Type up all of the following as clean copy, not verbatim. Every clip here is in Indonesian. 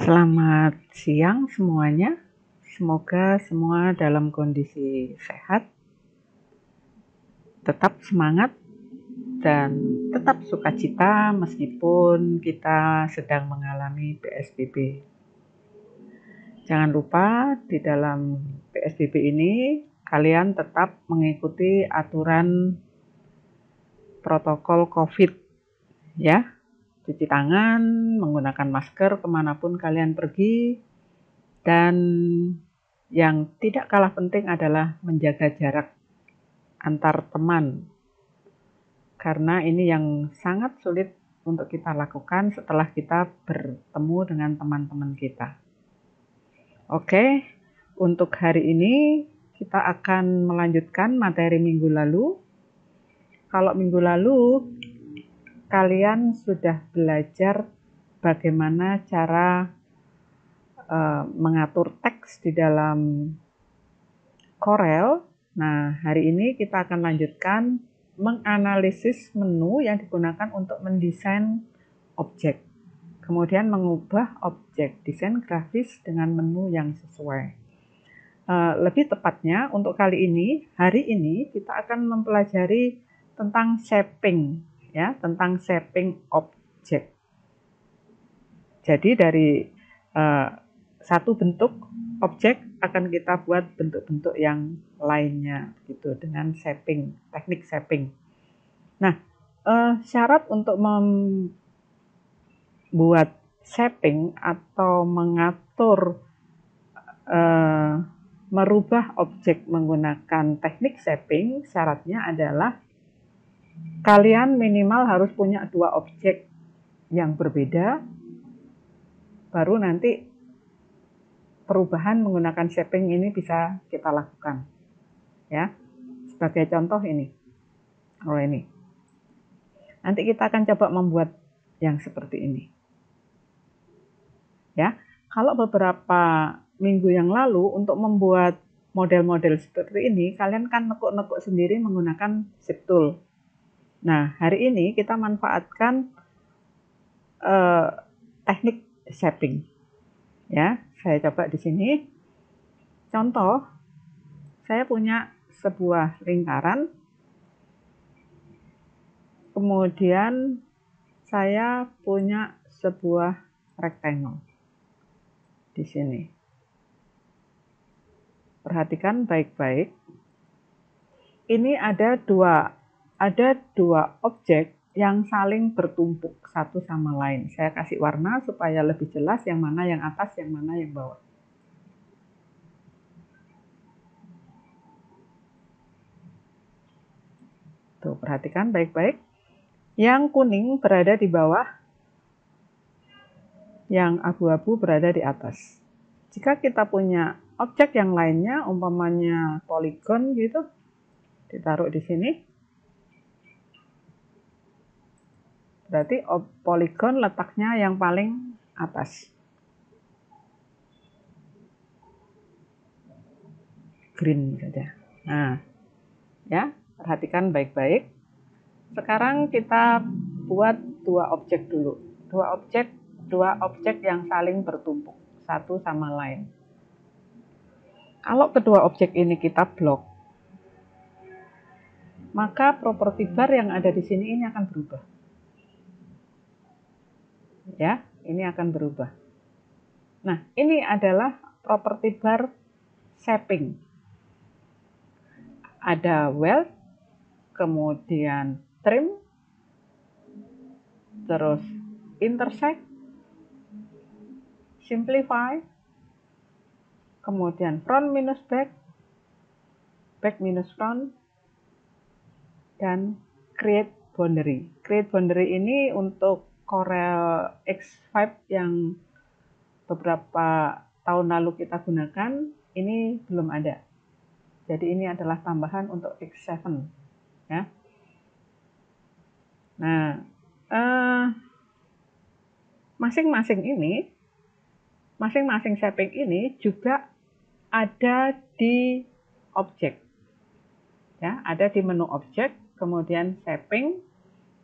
Selamat siang semuanya. Semoga semua dalam kondisi sehat, tetap semangat, dan tetap sukacita meskipun kita sedang mengalami PSBB. Jangan lupa di dalam PSBB ini kalian tetap mengikuti aturan protokol COVID ya. Cuci tangan, menggunakan masker kemanapun kalian pergi, dan yang tidak kalah penting adalah menjaga jarak antar teman, karena ini yang sangat sulit untuk kita lakukan setelah kita bertemu dengan teman-teman kita. Oke, untuk hari ini kita akan melanjutkan materi minggu lalu. Kalau minggu lalu kalian sudah belajar bagaimana cara mengatur teks di dalam Corel. Nah, hari ini kita akan lanjutkan menganalisis menu yang digunakan untuk mendesain objek. Kemudian mengubah objek desain grafis dengan menu yang sesuai. Lebih tepatnya untuk kali ini, hari ini kita akan mempelajari tentang shaping, ya, tentang shaping objek. Jadi dari satu bentuk objek akan kita buat bentuk-bentuk yang lainnya gitu dengan shaping, teknik shaping. Nah, syarat untuk membuat shaping atau mengatur merubah objek menggunakan teknik shaping, syaratnya adalah kalian minimal harus punya dua objek yang berbeda, baru nanti perubahan menggunakan shaping ini bisa kita lakukan. Ya, sebagai contoh ini. Ini. Nanti kita akan coba membuat yang seperti ini. Ya, kalau beberapa minggu yang lalu untuk membuat model-model seperti ini, kalian kan nekuk-nekuk sendiri menggunakan Shape Tool. Nah, hari ini kita manfaatkan teknik shaping. Ya, saya coba di sini. Contoh, saya punya sebuah lingkaran, kemudian saya punya sebuah rectangle di sini. Perhatikan baik-baik. Ini ada dua objek yang saling bertumpuk satu sama lain. Saya kasih warna supaya lebih jelas yang mana yang atas, yang mana yang bawah. Tuh, perhatikan baik-baik. Yang kuning berada di bawah, yang abu-abu berada di atas. Jika kita punya objek yang lainnya, umpamanya poligon gitu, ditaruh di sini. Berarti poligon letaknya yang paling atas. Green saja. Nah, ya, perhatikan baik-baik. Sekarang kita buat dua objek dulu. Dua objek yang saling bertumpuk satu sama lain. Kalau kedua objek ini kita blok, maka properti bar yang ada di sini ini akan berubah. Ya, ini akan berubah. Nah, ini adalah properti bar shaping. Ada weld, kemudian trim, terus intersect, simplify, kemudian front minus back, back minus front, dan create boundary. Create boundary ini untuk Corel X5 yang beberapa tahun lalu kita gunakan, ini belum ada. Jadi ini adalah tambahan untuk X7. Ya. Nah, masing-masing shaping ini juga ada di objek. Ya, ada di menu objek, kemudian shaping,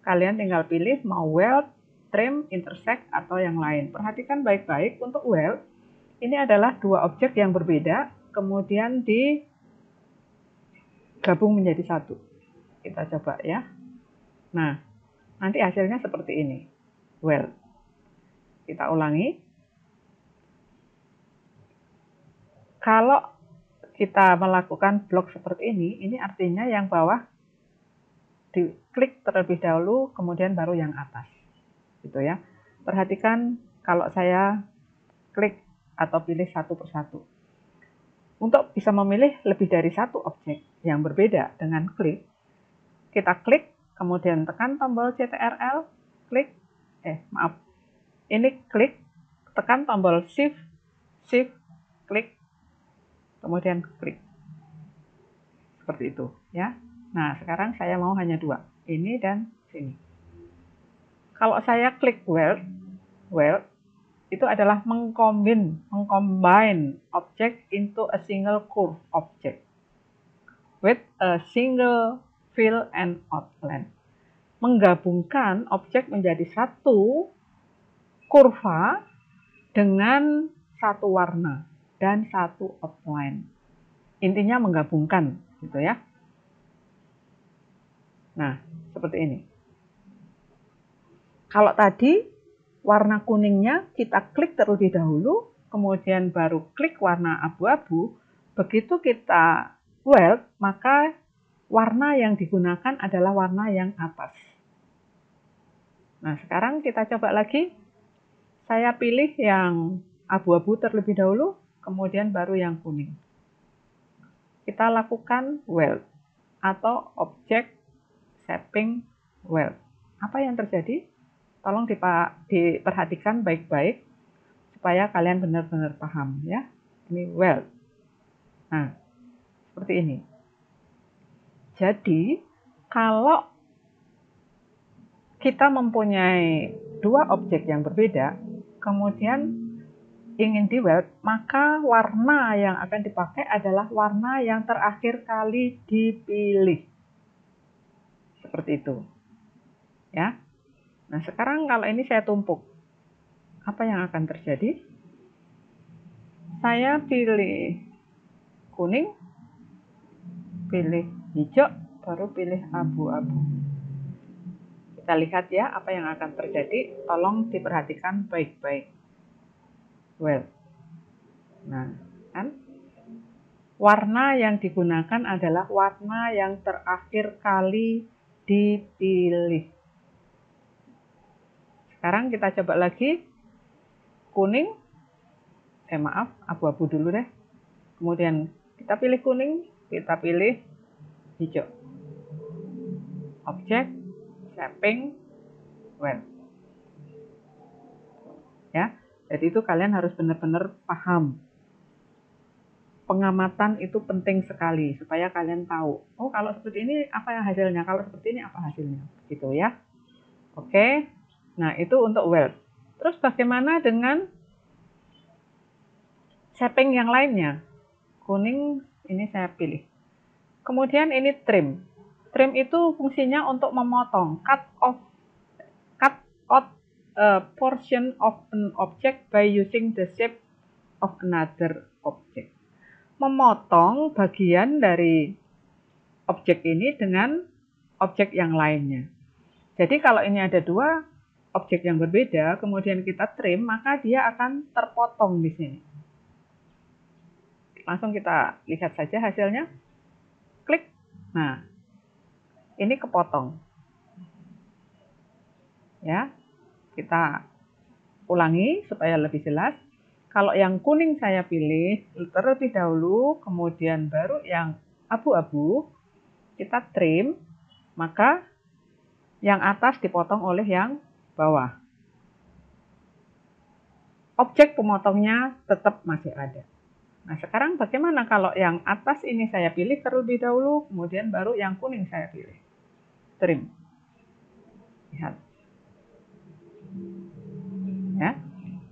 kalian tinggal pilih mau weld, trim, intersect, atau yang lain. Perhatikan baik-baik untuk weld, ini adalah dua objek yang berbeda, kemudian digabung menjadi satu. Kita coba ya. Nah, nanti hasilnya seperti ini, weld. Kita ulangi. Kalau kita melakukan blok seperti ini artinya yang bawah diklik terlebih dahulu, kemudian baru yang atas. Gitu ya. Perhatikan kalau saya klik atau pilih satu persatu. Untuk bisa memilih lebih dari satu objek yang berbeda dengan klik, kita klik, kemudian tekan tombol CTRL, klik, ini klik, tekan tombol Shift, klik, kemudian klik. Seperti itu ya. Nah, sekarang saya mau hanya dua, ini dan sini. Kalau saya klik weld itu adalah mengcombine object into a single curve object with a single fill and outline. Menggabungkan objek menjadi satu kurva dengan satu warna dan satu outline. Intinya menggabungkan, gitu ya. Nah, seperti ini. Kalau tadi warna kuningnya kita klik terlebih dahulu, kemudian baru klik warna abu-abu, begitu kita weld, maka warna yang digunakan adalah warna yang atas. Nah, sekarang kita coba lagi. Saya pilih yang abu-abu terlebih dahulu, kemudian baru yang kuning. Kita lakukan weld atau object shaping weld. Apa yang terjadi? Tolong diperhatikan baik-baik supaya kalian benar-benar paham ya. Ini weld. Nah, seperti ini. Jadi, kalau kita mempunyai dua objek yang berbeda, kemudian ingin di weld, maka warna yang akan dipakai adalah warna yang terakhir kali dipilih. Seperti itu. Ya. Nah, sekarang kalau ini saya tumpuk, apa yang akan terjadi? Saya pilih kuning, pilih hijau, baru pilih abu-abu. Kita lihat ya apa yang akan terjadi. Tolong diperhatikan baik-baik. Well, nah kan warna yang digunakan adalah warna yang terakhir kali dipilih. Sekarang kita coba lagi. Kuning, abu-abu dulu deh. Kemudian kita pilih kuning, kita pilih hijau. Objek, shaping, weld. Ya, jadi itu kalian harus benar-benar paham. Pengamatan itu penting sekali supaya kalian tahu. Oh, kalau seperti ini apa yang hasilnya? Kalau seperti ini apa hasilnya? Gitu ya. Oke. Nah, itu untuk weld. Terus bagaimana dengan shaping yang lainnya? Kuning ini saya pilih. Kemudian ini trim. Trim itu fungsinya untuk memotong, cut out a portion of an object by using the shape of another object. Memotong bagian dari objek ini dengan objek yang lainnya. Jadi kalau ini ada dua objek yang berbeda, kemudian kita trim, maka dia akan terpotong di sini. Langsung kita lihat saja hasilnya. Klik. Nah, ini kepotong. Ya, kita ulangi supaya lebih jelas. Kalau yang kuning saya pilih terlebih dahulu, kemudian baru yang abu-abu, kita trim, maka yang atas dipotong oleh yang bawah. Objek pemotongnya tetap masih ada. Nah, sekarang bagaimana kalau yang atas ini saya pilih terlebih dahulu, kemudian baru yang kuning saya pilih. Trim. Lihat. Ya.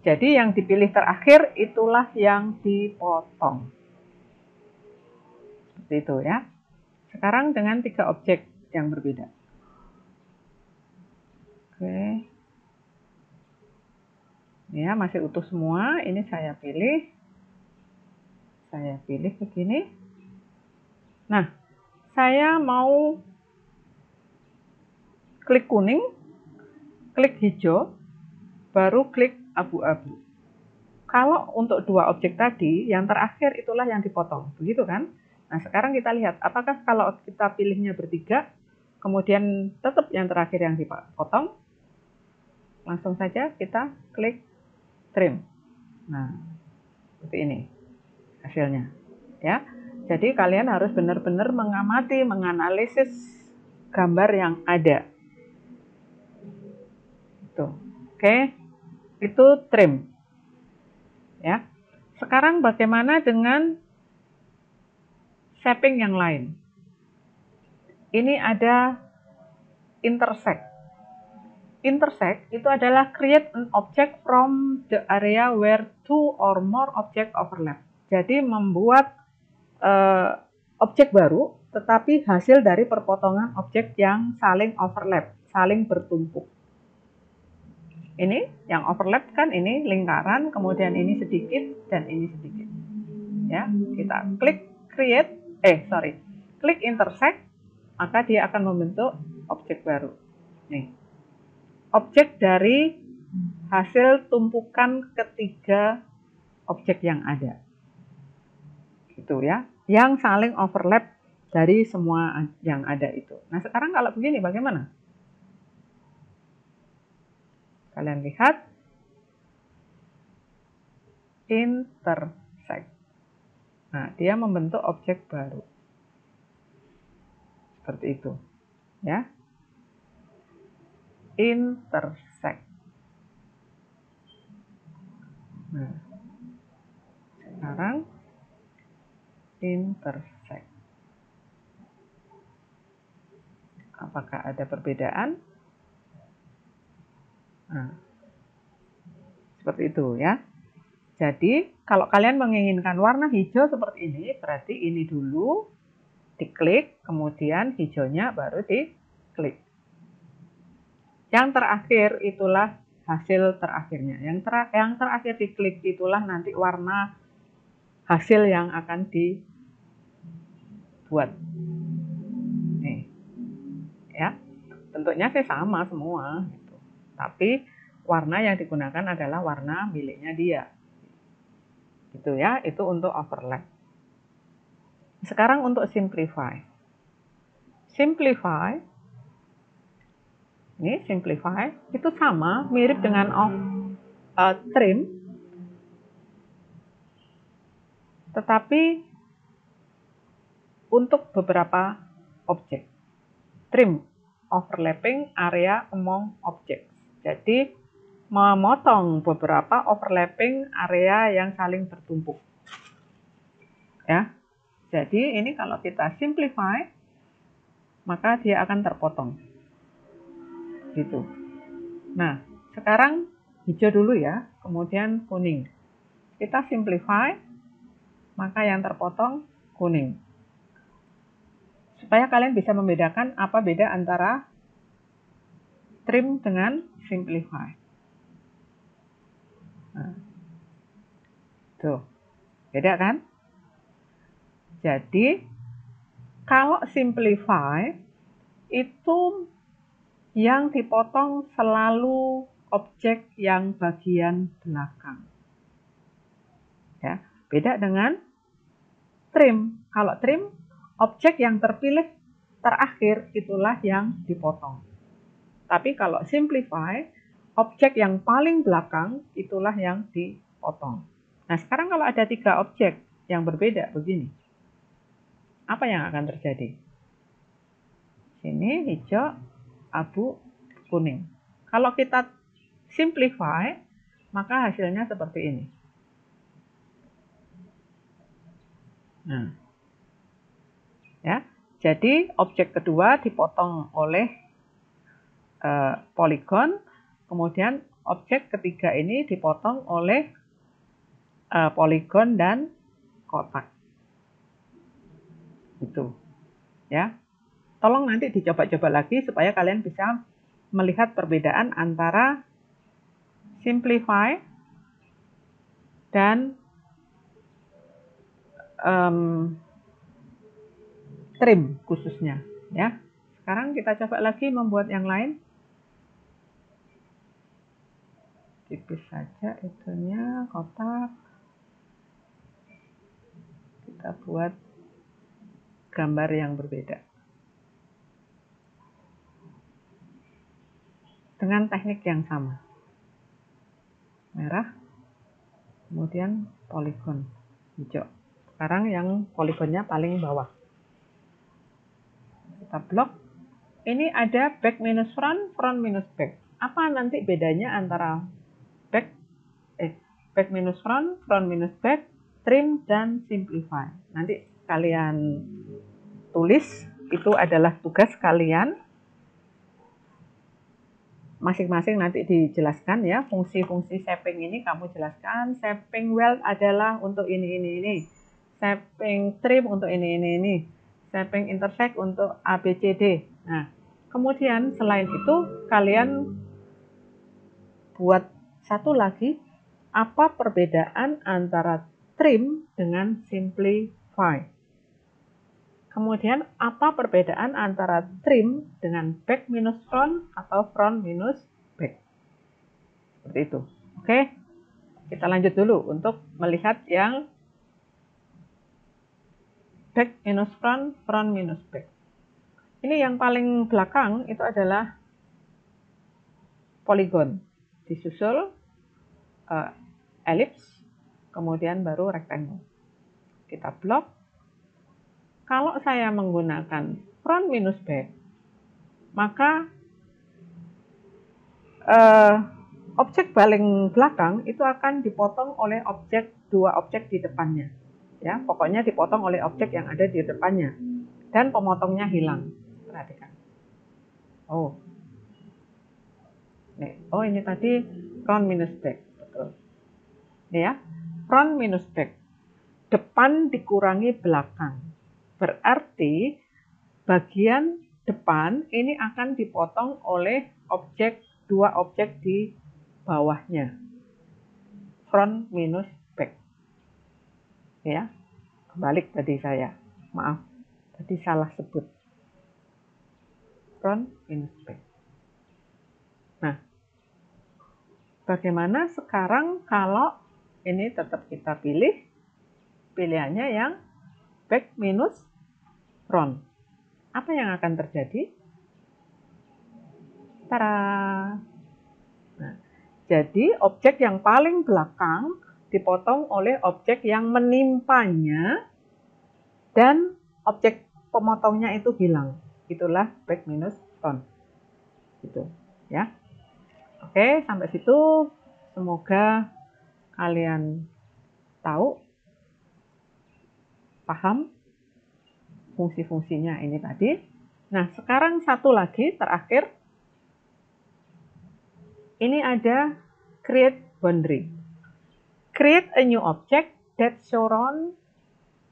Jadi yang dipilih terakhir itulah yang dipotong. Seperti itu ya. Sekarang dengan 3 objek yang berbeda. Oke. Ya, masih utuh semua. Ini saya pilih begini. Nah, saya mau klik kuning, klik hijau, baru klik abu-abu. Kalau untuk dua objek tadi, yang terakhir itulah yang dipotong, begitu kan? Nah, sekarang kita lihat, apakah kalau kita pilihnya bertiga, kemudian tetap yang terakhir yang dipotong, langsung saja kita klik trim. Nah, seperti ini hasilnya. Ya, jadi kalian harus benar-benar mengamati, menganalisis gambar yang ada. Tuh, oke, itu trim. Ya, sekarang bagaimana dengan shaping yang lain? Ini ada intersect. Intersect itu adalah create an object from the area where two or more object overlap. Jadi membuat objek baru, tetapi hasil dari perpotongan objek yang saling overlap, saling bertumpuk. Ini yang overlap kan ini lingkaran, kemudian ini sedikit dan ini sedikit. Ya, kita klik klik intersect, maka dia akan membentuk objek baru. Nih, objek dari hasil tumpukan ketiga objek yang ada. Gitu ya, yang saling overlap dari semua yang ada itu. Nah, sekarang kalau begini bagaimana? Kalian lihat intersect. Nah, dia membentuk objek baru. Seperti itu. Ya. Intersect. Nah, sekarang intersect. Apakah ada perbedaan? Nah, seperti itu ya. Jadi, kalau kalian menginginkan warna hijau seperti ini, berarti ini dulu diklik, kemudian hijaunya baru diklik. Yang terakhir itulah hasil terakhirnya. Yang terakhir diklik itulah nanti warna hasil yang akan dibuat. Nih, ya, bentuknya sih sama semua, gitu. Tapi warna yang digunakan adalah warna miliknya dia. Gitu ya, itu untuk overlap. Sekarang untuk simplify. Simplify, ini simplify, itu sama, mirip dengan trim, tetapi untuk beberapa objek. Trim, overlapping area among objects. Jadi, memotong beberapa overlapping area yang saling bertumpuk. Ya, jadi ini kalau kita simplify, maka dia akan terpotong. Gitu. Nah, sekarang hijau dulu ya, kemudian kuning. Kita simplify, maka yang terpotong kuning. Supaya kalian bisa membedakan apa beda antara trim dengan simplify. Nah, tuh, beda kan? Jadi, kalau simplify, itu yang dipotong selalu objek yang bagian belakang. Ya, beda dengan trim. Kalau trim, objek yang terpilih terakhir itulah yang dipotong. Tapi kalau simplify, objek yang paling belakang itulah yang dipotong. Nah, sekarang kalau ada 3 objek yang berbeda begini, apa yang akan terjadi? Sini hijau, abu, kuning. Kalau kita simplify, maka hasilnya seperti ini. Nah, ya, jadi objek kedua dipotong oleh poligon, kemudian objek ketiga ini dipotong oleh poligon dan kotak. Itu, ya. Tolong nanti dicoba-coba lagi supaya kalian bisa melihat perbedaan antara simplify dan trim khususnya ya. Sekarang kita coba lagi membuat yang lain. Tipis saja itunya, kotak. Kita buat gambar yang berbeda dengan teknik yang sama. Merah, kemudian poligon hijau. Sekarang yang poligonnya paling bawah. Kita blok. Ini ada back minus front, front minus back. Apa nanti bedanya antara back minus front minus back, trim, dan simplify? Nanti kalian tulis, itu adalah tugas kalian. Masing-masing nanti dijelaskan ya, fungsi-fungsi shaping ini kamu jelaskan. Shaping weld adalah untuk ini. Shaping trim untuk ini. Shaping intersect untuk ABCD. Nah, kemudian selain itu kalian buat satu lagi, apa perbedaan antara trim dengan simplify? Kemudian apa perbedaan antara trim dengan back minus front atau front minus back? Seperti itu. Oke, kita lanjut dulu untuk melihat yang back minus front, front minus back. Ini yang paling belakang itu adalah poligon, disusul elips, kemudian baru rectangle. Kita blok. Kalau saya menggunakan front minus back, maka objek paling belakang itu akan dipotong oleh dua objek di depannya. Ya, pokoknya dipotong oleh objek yang ada di depannya. Dan pemotongnya hilang. Perhatikan. Ini tadi front minus back. Betul. Ini ya, front minus back. Depan dikurangi belakang. Berarti bagian depan ini akan dipotong oleh dua objek di bawahnya. Front minus back. Ya, kebalik tadi saya. Maaf, tadi salah sebut. Front minus back. Nah, bagaimana sekarang kalau ini tetap kita pilih, pilihannya yang back minus front. Apa yang akan terjadi? Tara. Nah, jadi objek yang paling belakang dipotong oleh objek yang menimpanya dan objek pemotongnya itu hilang. Itulah back minus front. Gitu, ya. Oke, sampai situ semoga kalian tahu, paham fungsi-fungsinya ini tadi. Nah, sekarang satu lagi terakhir. Ini ada create boundary. Create a new object that surround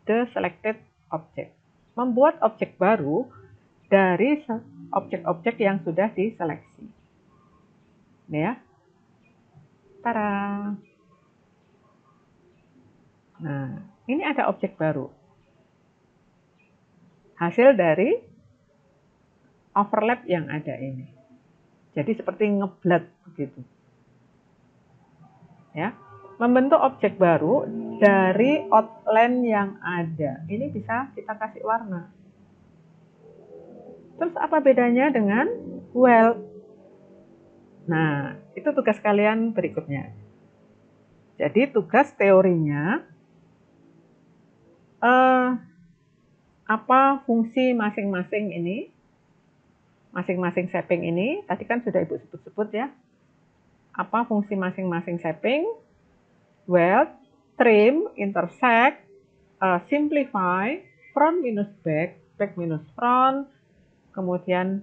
the selected object. Membuat objek baru dari objek-objek yang sudah diseleksi. Ini ya. Tada. Nah, ini ada objek baru. Hasil dari overlap yang ada ini. Jadi seperti ngeblat begitu. Ya. Membentuk objek baru dari outline yang ada. Ini bisa kita kasih warna. Terus apa bedanya dengan weld? Nah, itu tugas kalian berikutnya. Jadi tugas teorinya, apa fungsi masing-masing ini, masing-masing shaping ini, tadi kan sudah Ibu sebut-sebut ya. Apa fungsi masing-masing shaping, weld, trim, intersect, simplify, front minus back, back minus front, kemudian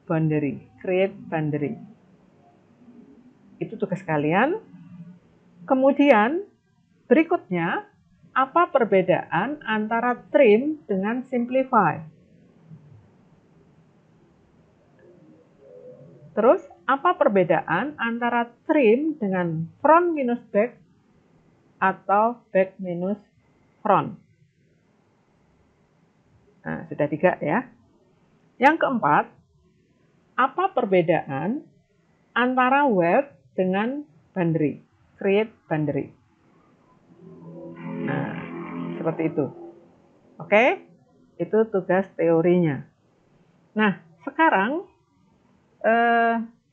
boundary, create boundary. Itu tugas kalian. Kemudian berikutnya, apa perbedaan antara trim dengan simplify? Terus, apa perbedaan antara trim dengan front minus back atau back minus front. Nah, sudah 3 ya. Yang keempat, apa perbedaan antara weld dengan boundary? Create boundary. Nah, seperti itu. Oke, itu tugas teorinya. Nah, sekarang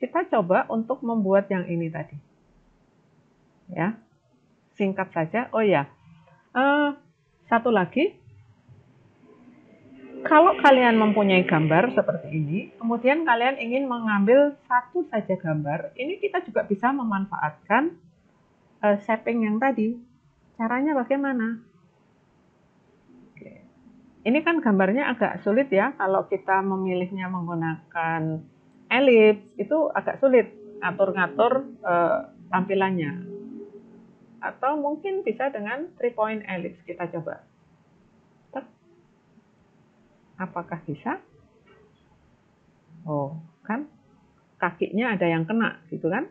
kita coba untuk membuat yang ini tadi. Ya, singkat saja. Oh ya, satu lagi. Kalau kalian mempunyai gambar seperti ini, kemudian kalian ingin mengambil satu saja gambar, ini kita juga bisa memanfaatkan shaping yang tadi. Caranya bagaimana? Oke. Ini kan gambarnya agak sulit ya, kalau kita memilihnya menggunakan ellipse, itu agak sulit ngatur-ngatur tampilannya. Atau mungkin bisa dengan 3-point ellipse, kita coba. Apakah bisa? Oh, kan kakinya ada yang kena, gitu kan?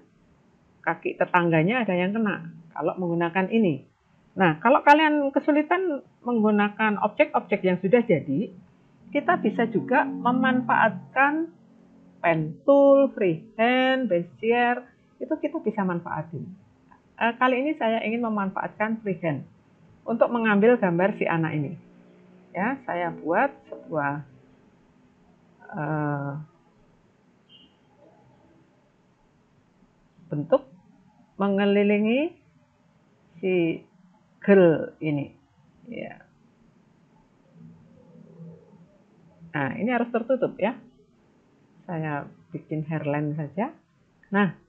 Kaki tetangganya ada yang kena, kalau menggunakan ini. Nah, kalau kalian kesulitan menggunakan objek-objek yang sudah jadi, kita bisa juga memanfaatkan pen tool, freehand, bezier, itu kita bisa manfaatin. Kali ini saya ingin memanfaatkan freehand untuk mengambil gambar si anak ini. Ya, saya buat sebuah bentuk mengelilingi si girl ini. Ya. Nah, ini harus tertutup ya. Saya bikin hairline saja. Nah,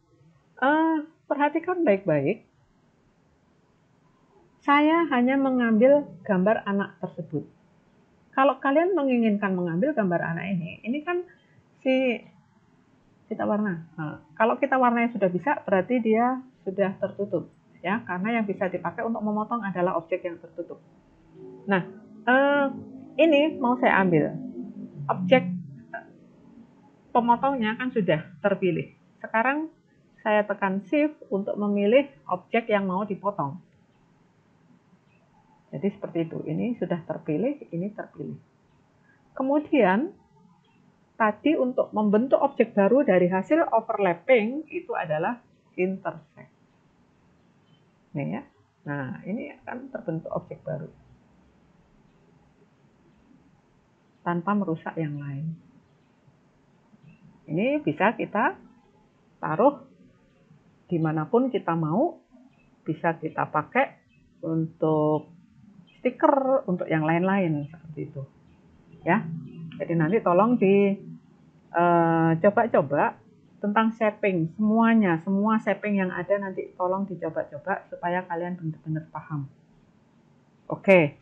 perhatikan baik-baik. Saya hanya mengambil gambar anak tersebut. Kalau kalian menginginkan mengambil gambar anak ini kan kita warna. Nah, kalau kita warnanya sudah bisa, berarti dia sudah tertutup, ya, karena yang bisa dipakai untuk memotong adalah objek yang tertutup. Nah, ini mau saya ambil objek pemotongnya kan sudah terpilih. Sekarang saya tekan Shift untuk memilih objek yang mau dipotong. Jadi seperti itu, ini sudah terpilih, ini terpilih. Kemudian, tadi untuk membentuk objek baru dari hasil overlapping, itu adalah intersect. Nih ya, nah ini akan terbentuk objek baru. Tanpa merusak yang lain. Ini bisa kita taruh dimanapun kita mau, bisa kita pakai untuk stiker, untuk yang lain-lain seperti itu ya. Jadi nanti tolong coba-coba tentang shaping semuanya, semua shaping yang ada nanti tolong dicoba-coba supaya kalian benar-benar paham. Oke,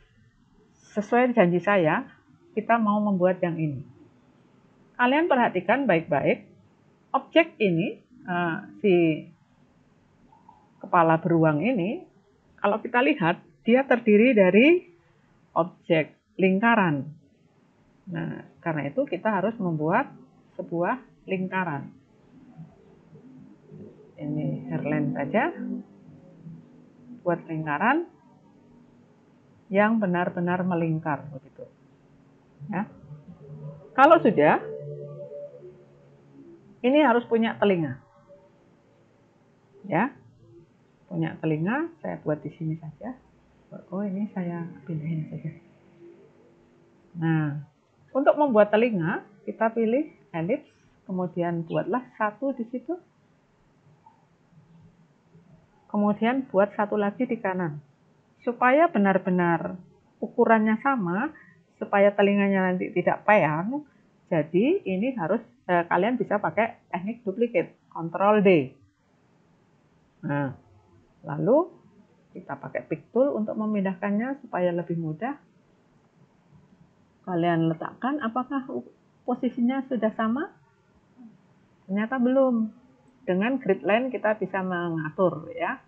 sesuai janji saya, kita mau membuat yang ini. Kalian perhatikan baik-baik, objek ini, si kepala beruang ini, kalau kita lihat, dia terdiri dari objek lingkaran. Nah, karena itu kita harus membuat sebuah lingkaran. Ini hairline saja. Buat lingkaran yang benar-benar melingkar begitu. Ya. Kalau sudah, ini harus punya telinga. Ya. Punya telinga, saya buat di sini saja. Oh, ini saya pindahin saja. Nah, untuk membuat telinga, kita pilih ellipse, kemudian buatlah satu di situ. Kemudian buat satu lagi di kanan. Supaya benar-benar ukurannya sama, supaya telinganya nanti tidak peyang, jadi ini harus kalian bisa pakai teknik duplicate, Ctrl D. Nah, lalu kita pakai pick tool untuk memindahkannya supaya lebih mudah. Kalian letakkan, apakah posisinya sudah sama? Ternyata belum. Dengan grid line kita bisa mengatur ya.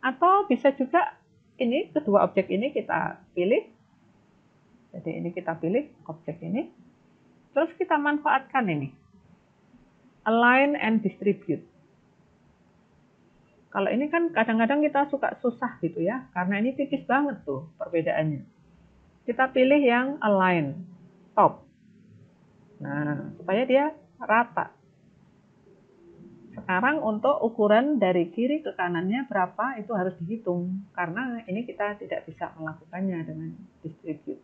Atau bisa juga ini kedua objek ini kita pilih. Jadi ini kita pilih objek ini. Terus kita manfaatkan ini. Align and distribute. Kalau ini kan kadang-kadang kita suka susah gitu ya, karena ini tipis banget tuh perbedaannya. Kita pilih yang align, top. Nah, supaya dia rata. Sekarang untuk ukuran dari kiri ke kanannya berapa itu harus dihitung, karena ini kita tidak bisa melakukannya dengan distribute.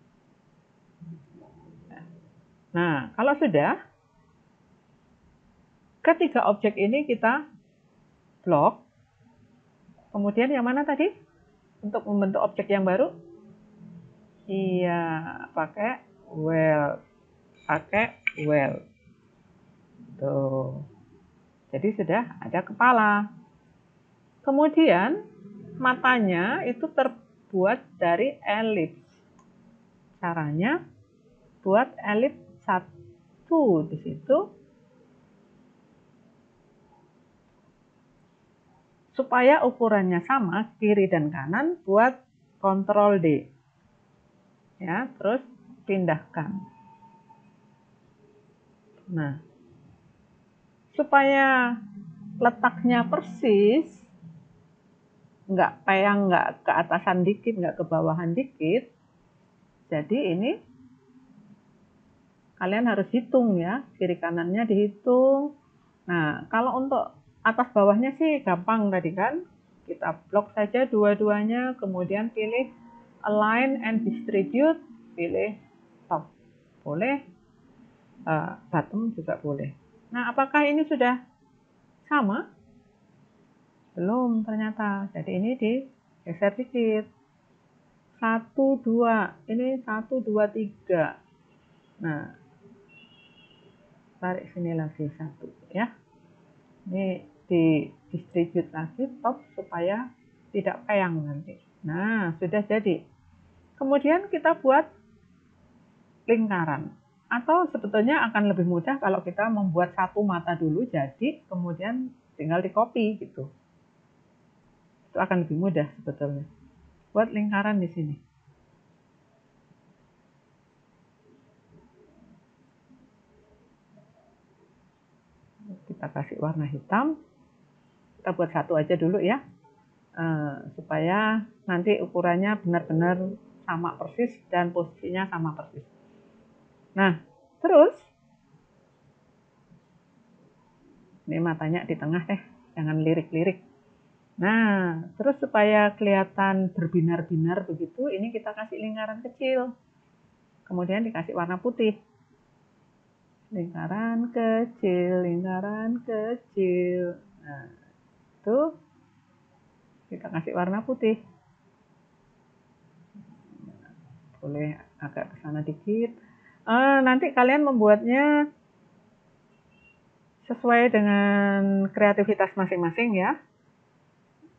Nah, kalau sudah, ketiga objek ini kita blok. Kemudian yang mana tadi? Untuk membentuk objek yang baru? Iya, pakai well. Pakai well. Tuh. Jadi sudah ada kepala. Kemudian matanya itu terbuat dari elips. Caranya buat elips satu di situ supaya ukurannya sama kiri dan kanan, buat Ctrl D. Ya, terus pindahkan. Nah, supaya letaknya persis, nggak peyang, nggak ke atasan dikit, nggak ke bawahan dikit. Jadi ini kalian harus hitung ya, kiri kanannya dihitung. Nah, kalau untuk atas bawahnya sih gampang tadi kan. Kita blok saja dua-duanya, kemudian pilih align and distribute, pilih top. Boleh, bottom juga boleh. Nah, apakah ini sudah sama? Belum ternyata. Jadi ini digeser dikit. 1, 2. Ini 1, 2, 3. Nah, tarik sini lagi 1 ya. Ini di distribute lagi top supaya tidak peyang nanti. Nah, sudah jadi. Kemudian kita buat lingkaran. Atau sebetulnya akan lebih mudah kalau kita membuat satu mata dulu jadi, kemudian tinggal di copy gitu. Itu akan lebih mudah sebetulnya. Buat lingkaran di sini. Kita kasih warna hitam. Kita buat satu aja dulu ya. Supaya nanti ukurannya benar-benar sama persis dan posisinya sama persis. Nah, terus ini matanya di tengah deh, jangan lirik-lirik. Nah, terus supaya kelihatan berbinar-binar begitu, ini kita kasih lingkaran kecil. Kemudian dikasih warna putih. Lingkaran kecil, lingkaran kecil. Nah, itu kita kasih warna putih. Boleh agak ke sana dikit. Nanti kalian membuatnya sesuai dengan kreativitas masing-masing ya.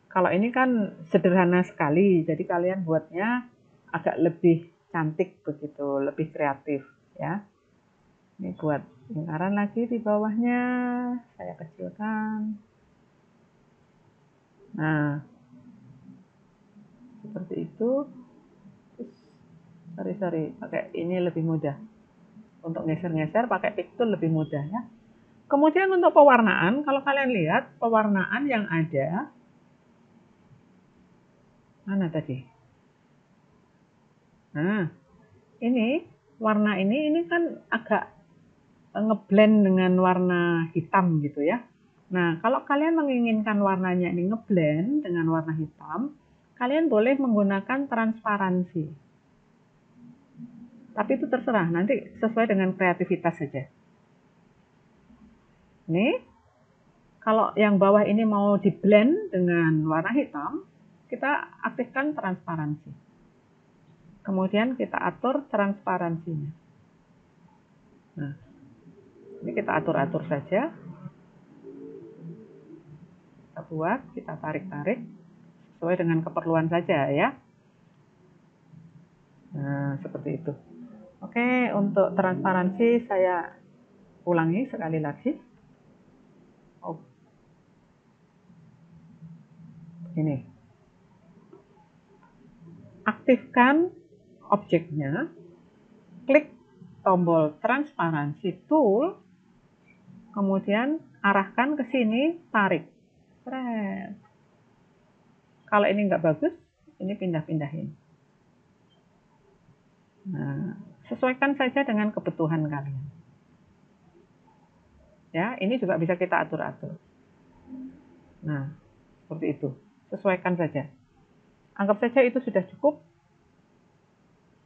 Kalau ini kan sederhana sekali, jadi kalian buatnya agak lebih cantik begitu, lebih kreatif ya. Ini buat lingkaran lagi di bawahnya, saya kecilkan. Nah, seperti itu. Sorry, pakai ini lebih mudah. Untuk geser-geser pakai pick tool lebih mudah ya. Kemudian untuk pewarnaan, kalau kalian lihat pewarnaan yang ada, mana tadi? Nah, ini warna ini kan agak ngeblend dengan warna hitam gitu ya. Nah, kalau kalian menginginkan warnanya ini ngeblend dengan warna hitam, kalian boleh menggunakan transparansi. Tapi itu terserah, nanti sesuai dengan kreativitas saja. Nih, kalau yang bawah ini mau di blend dengan warna hitam, kita aktifkan transparansi. Kemudian kita atur transparansinya. Nah, ini kita atur-atur saja. Kita buat, kita tarik-tarik sesuai dengan keperluan saja ya. Nah, seperti itu. Oke, untuk transparansi saya ulangi sekali lagi. Oh, ini. Aktifkan objeknya, klik tombol transparansi tool, kemudian arahkan ke sini, tarik. Keren. Kalau ini nggak bagus, ini pindah-pindahin. Nah, sesuaikan saja dengan kebutuhan kalian. Ya, ini juga bisa kita atur-atur. Nah, seperti itu. Sesuaikan saja. Anggap saja itu sudah cukup.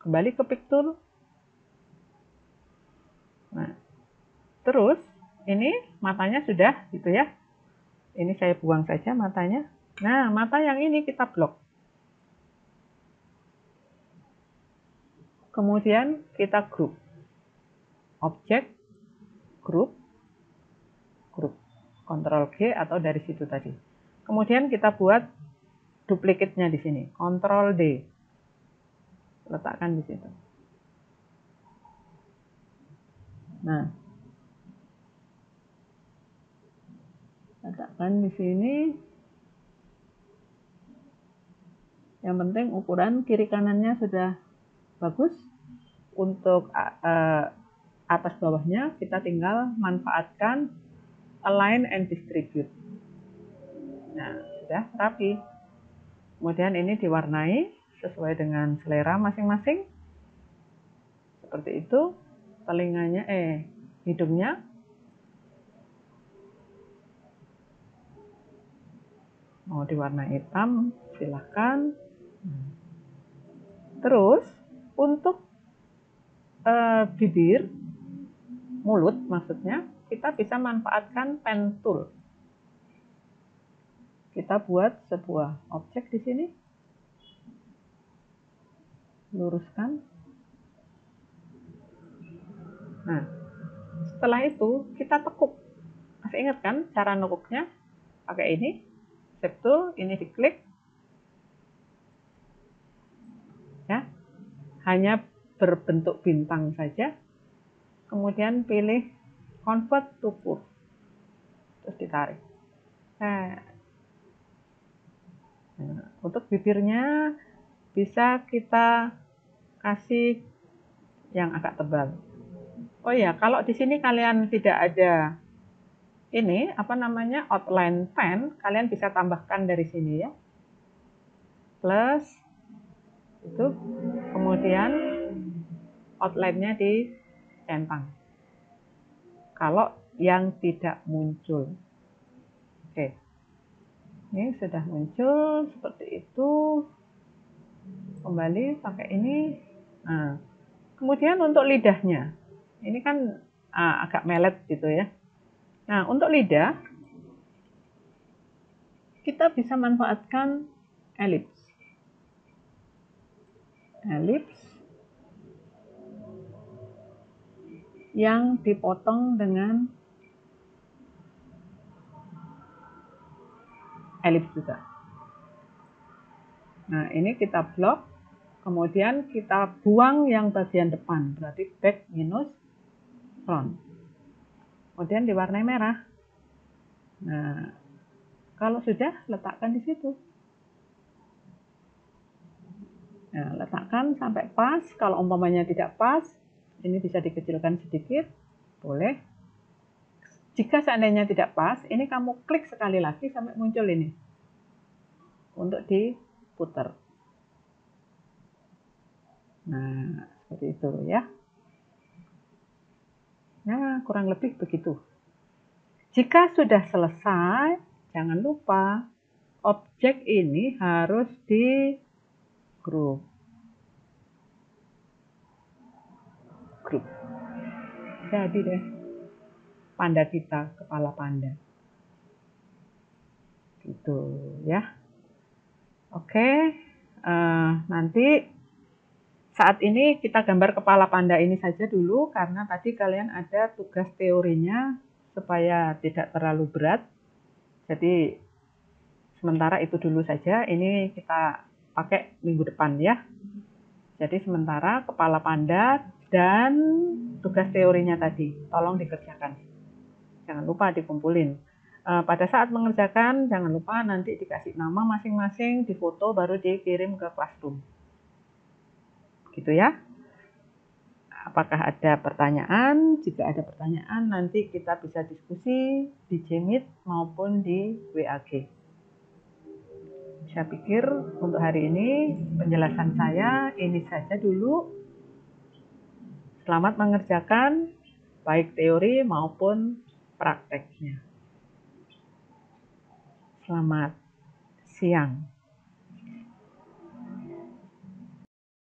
Kembali ke picture. Nah, terus ini matanya sudah gitu ya. Ini saya buang saja matanya. Nah, mata yang ini kita blok. Kemudian kita group. Objek, group, group. Ctrl G atau dari situ tadi. Kemudian kita buat duplikatnya di sini. Ctrl D. Letakkan di situ. Nah, letakkan di sini. Yang penting ukuran kiri kanannya sudah bagus. Untuk atas bawahnya kita tinggal manfaatkan align and distribute. Nah, sudah rapi. Kemudian ini diwarnai sesuai dengan selera masing-masing. Seperti itu. Telinganya, hidungnya. Mau diwarna hitam, silahkan. Terus, untuk bibir, mulut maksudnya, kita bisa manfaatkan pen tool. Kita buat sebuah objek di sini. Luruskan. Nah, setelah itu kita tekuk. Masih ingat kan cara nekuknya? Pakai ini. Shape tool, ini diklik. Ya. Hanya berbentuk bintang saja. Kemudian pilih convert to curve. Terus ditarik. Nah, untuk bibirnya bisa kita kasih yang agak tebal. Oh ya, kalau di sini kalian tidak ada ini apa namanya outline pen, kalian bisa tambahkan dari sini ya. Plus itu, kemudian outline-nya dicentang. Kalau yang tidak muncul. Oke. Ini sudah muncul seperti itu. Kembali pakai ini. Nah, kemudian untuk lidahnya. Ini kan agak melet gitu ya. Nah, untuk lidah kita bisa manfaatkan elips. Elips yang dipotong dengan elips juga. Nah, ini kita blok, kemudian kita buang yang bagian depan, berarti back minus front. Kemudian diwarnai merah. Nah, kalau sudah, letakkan di situ. Nah, letakkan sampai pas. Kalau umpamanya tidak pas, ini bisa dikecilkan sedikit, boleh. Jika seandainya tidak pas, ini kamu klik sekali lagi sampai muncul ini. Untuk diputar. Nah, seperti itu ya. Nah, kurang lebih begitu. Jika sudah selesai, jangan lupa objek ini harus di group. Jadi deh, panda kita, kepala panda. Gitu ya. Oke, nanti saat ini kita gambar kepala panda ini saja dulu, karena tadi kalian ada tugas teorinya supaya tidak terlalu berat. Jadi sementara itu dulu saja, ini kita pakai minggu depan ya. Jadi sementara kepala panda dan tugas teorinya tadi, tolong dikerjakan. Jangan lupa dikumpulin. Pada saat mengerjakan, jangan lupa nanti dikasih nama masing-masing, difoto, baru dikirim ke Classroom. Gitu ya. Apakah ada pertanyaan? Jika ada pertanyaan, nanti kita bisa diskusi di Gmeet maupun di WAG. Saya pikir untuk hari ini penjelasan saya ini saja dulu. Selamat mengerjakan baik teori maupun prakteknya. Selamat siang.